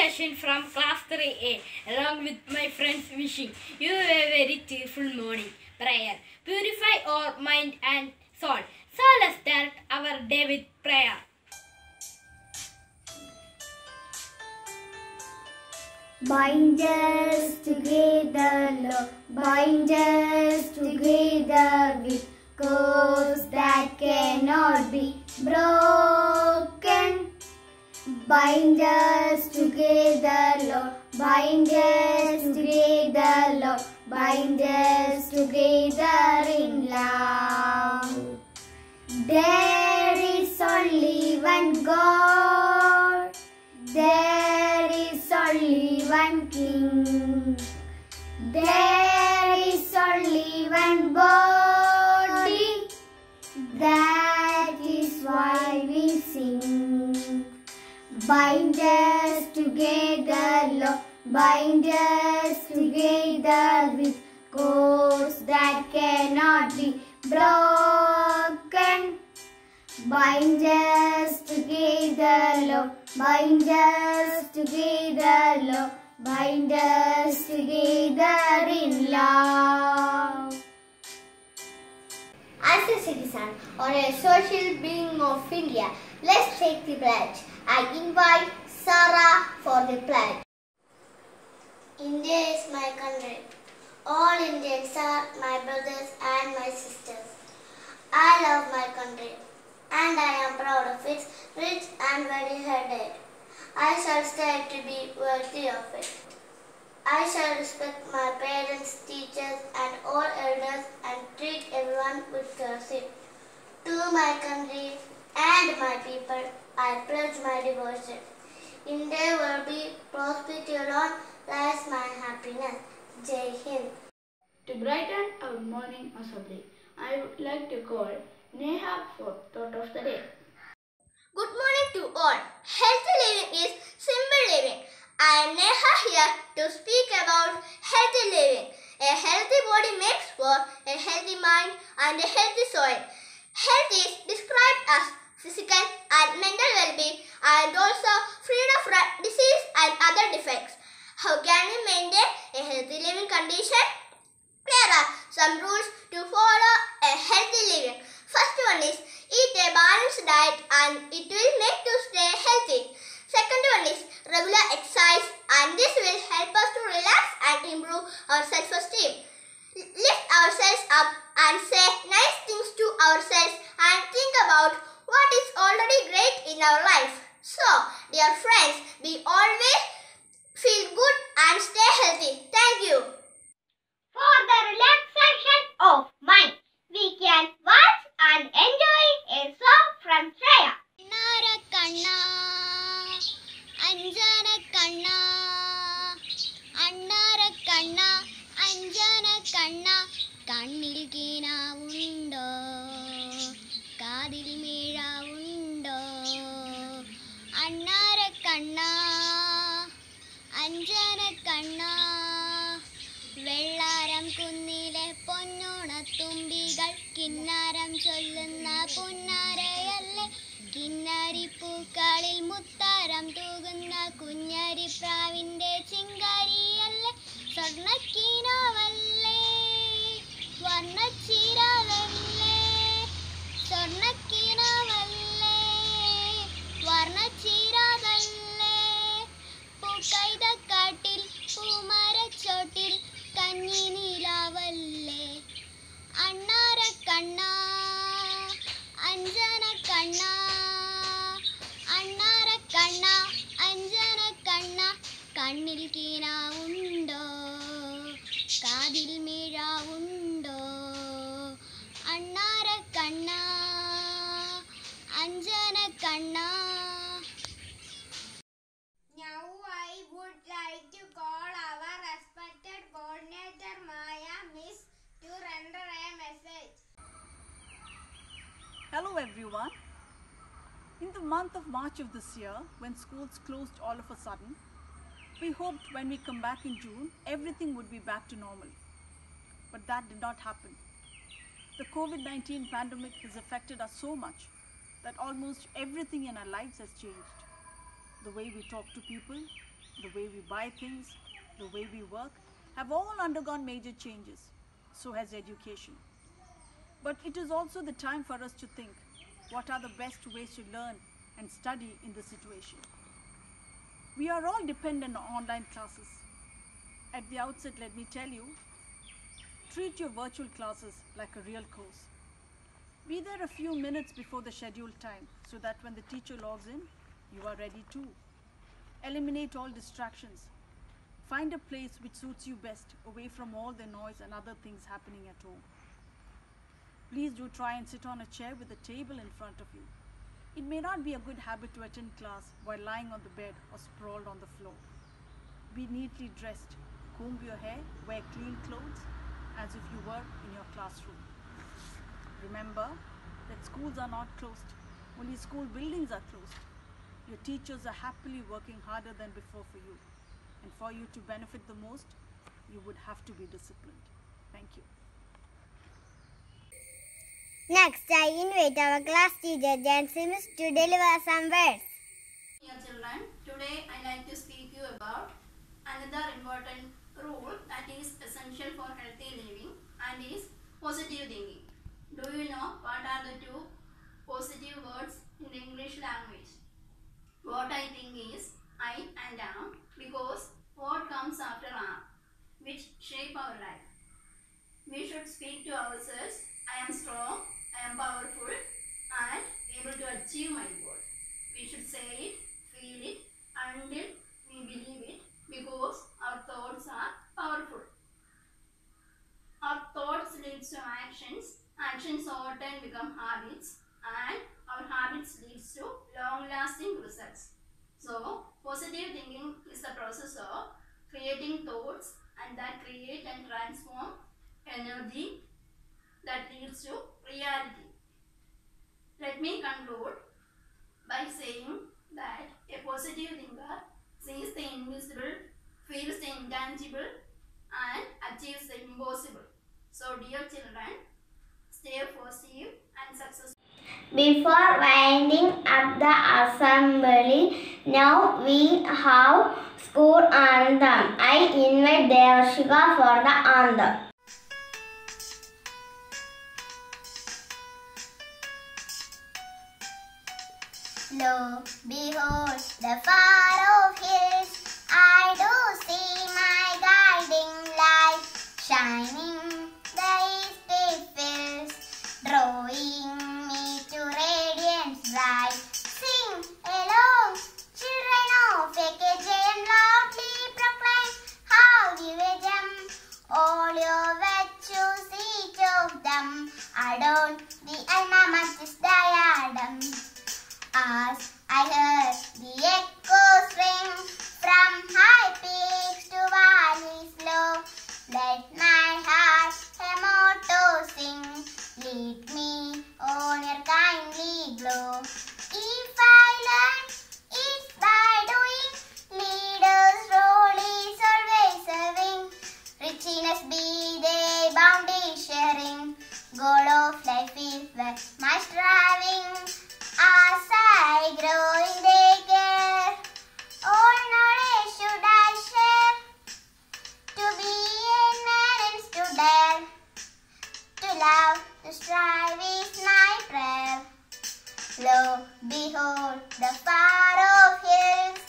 Ashwin from class 3A, along with my friends wishing you a very cheerful morning prayer. Purify our mind and soul. So let's start our day with prayer. Bind us together, Lord. Bind us together with cords that cannot be broken. Bind us together, Lord. Bind us together, Lord. Bind us together in love. There is only one God. There is only one King. There is only one body. That is why we sing. Bind us together, Lord. Bind us together with cords that cannot be broken. Bind us together, Lord. Bind us together, Lord. Bind us together in love. As a citizen or a social being of India, let's take the pledge. I invite Sarah for the pledge. India is my country. All Indians are my brothers and my sisters. I love my country and I am proud of its rich and varied heritage. I shall strive to be worthy of it. I shall respect my parents, teachers and all elders and treat everyone with courtesy. To my country and my people, I pledge my devotion. India will be prosperity alone, lies my happiness. Jai Hind. To brighten our morning assembly, I would like to call Neha for Thought of the Day. Good morning to all. Healthy living is simple living. I am Neha here to speak about healthy living. A healthy body makes for a healthy mind and a healthy soul. Health is described as physical and mental well-being and also freedom from disease and other defects. How can we maintain a healthy living condition? There are some rules to follow a healthy living. First one is eat a balanced diet and it will make you stay healthy. Second one is regular exercise and this will help us to relax and improve our self-esteem. Lift ourselves up and say nice things to ourselves and think about what is already great in our life. So, dear friends, we always feel good and stay healthy. Thank you. For the relaxation of mind, we can watch and enjoy a song from Shreya. Kanna, Anjana Kanna, Annara Kanna, Anjana Kanna, Kannil Keena Undo, Kadil Meera Undo, Annara Kanna, Anjana Kanna. വെള്ളാരം കുന്നിലെ പൊന്നോണത്തുമ്പികൾ കിന്നാരം ചൊല്ലുന്ന പുന്നാരയല്ലേ കിന്നാരിപ്പൂക്കളിൽ മുത്താരം തൂകുന്ന കുഞ്ഞരിപ്രാവിൻ്റെ ചിങ്കാരിയല്ലേ സ്വർണ്ണക്കീനാവല്ലേ വർണ്ണച്ചീരാവല്ലേ സ്വർണ്ണക്കീനാവല്ലേ വർണ്ണച്ചീരാതല്ലേ പൂക്കൈതക്കാട്ടിൽ പൂമരച്ചോട്ടിൽ കഞ്ഞി നീലാവല്ലേ അണ്ണാര കണ്ണ അഞ്ജന കണ്ണ അണ്ണാര കണ്ണ അഞ്ജന കണ്ണ കണ്ണിൽ കീനാവുണ്ടോ കാതിൽ മീഴാവുണ്ടോ അണ്ണാര കണ്ണ അഞ്ജന കണ്ണ. Now I would like to call our respected coordinator Maya Miss to render a message. Hello everyone. In the month of March of this year, when schools closed all of a sudden, we hoped when we come back in June, everything would be back to normal. But that did not happen. The COVID-19 pandemic has affected us so much that almost everything in our lives has changed. The way we talk to people, the way we buy things, the way we work have all undergone major changes. So has education. But it is also the time for us to think, what are the best ways to learn and study in this situation? We are all dependent on online classes. At the outset, let me tell you, treat your virtual classes like a real course. Be there a few minutes before the scheduled time so that when the teacher logs in, you are ready too. Eliminate all distractions. Find a place which suits you best, away from all the noise and other things happening at home. Please do try and sit on a chair with a table in front of you. It may not be a good habit to attend class while lying on the bed or sprawled on the floor. Be neatly dressed, comb your hair, wear clean clothes as if you were in your classroom. Remember that schools are not closed, only school buildings are closed. Your teachers are happily working harder than before for you. And for you to benefit the most, you would have to be disciplined. Thank you. Next, I invite our class teacher, Jan Sims, to deliver some words. Dear children, today I like to speak you about another important rule that is essential for healthy living and is positive thinking. Do you know what are the two positive words in the English language? What I think is I and am, because what comes after am, which shape our life. We should speak to ourselves, I am strong, I am powerful and able to achieve my goal. We should say it, feel it until we believe it, because our thoughts are powerful. Our thoughts lead to actions, actions over time become habits, and our habits lead to long-lasting results. So, positive thinking is the process of creating thoughts and that create and transform energy that leads to reality. Let me conclude by saying that a positive thinker sees the invisible, feels the intangible and achieves the impossible. So dear children, stay positive and successful. Before winding up the assembly, now we have school anthem. I invite Devashika for the anthem. Lo, behold, the far-off hills, I do see my guiding light, shining the eastern fields, drawing me to radiance bright. Sing along, children of Ekejam, loudly proclaim how you jump, all your virtues, each of them, adorn the Alma-Mater's diadem. As I heard the echoes ring from high peaks to valleys low, let my heart a motto sing, lead me on your kindly glow. If I learn, it's by doing, leaders' role is always serving, richness be they bounty sharing, goal of life is where my striving. As I grow in their care, all knowledge should I share, to be a man and to dare, to love, to strive is my prayer. Lo, behold, the far-off hills,